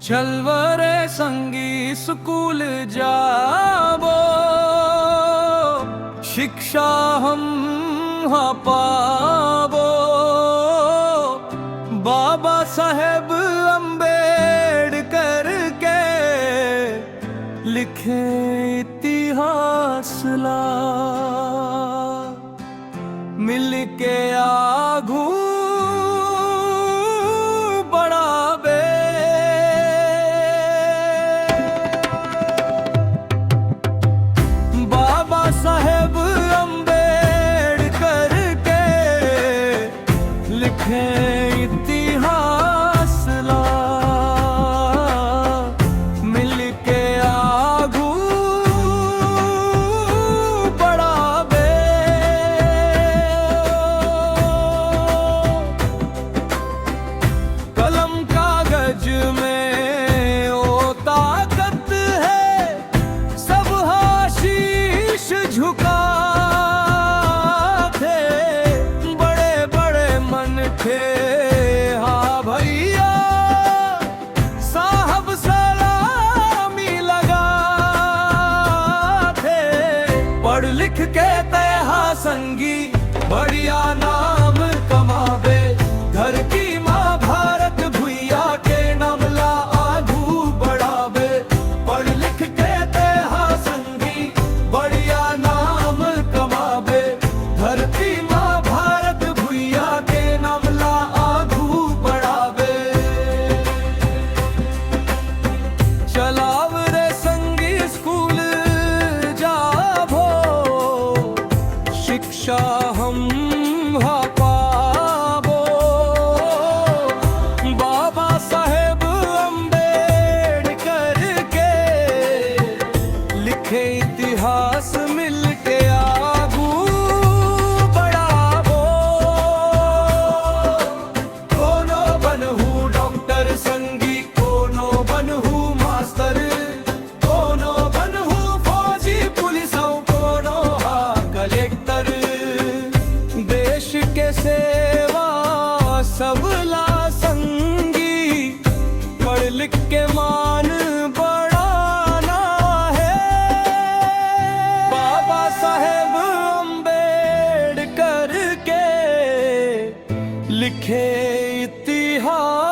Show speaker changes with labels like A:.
A: छलवरे संगी स्कूल जाबो, शिक्षा हम पाबो। बाबा साहेब अम्बेडकर के लिखे इतिहास ला, मिल के आगू बढ़ावे। बाबा साहेब अम्बेडकर के लिखे इतिहास ला, मिल के आगू बढ़ावे। कलम कागज में ओ ताकत है, सब शीश झुका थे। बड़े बड़े मन थे, हाँ भैया साहब सलामी लगा थे। पढ़ लिख के तेहा संगी बढ़िया नाम कमावे। घर की माँ भारत भुइया के नामला आगू बढ़ावे। पढ़ लिख के तेहा संगी बढ़िया नाम कमावे। धरती माँ भारत भुइया के नामला आगू बढ़ावे। चलाव रे संगी स्कूल जाबो, शिक्षा हम पाबो। बाबा साहेब अम्बेडकर के लिखे इतिहास मिल के आगू बढ़ावो। कोनो बनहु डॉक्टर संगी, कोनो बनहु मास्टर, कोनो बनहु फौजी पुलिसों, कोनो हा कलेक्टर। देश के सेवा सबला संगी, पढ़ लिख के मान बढ़ाना है। बाबा साहेब अम्बेडकर के लिखे इतिहास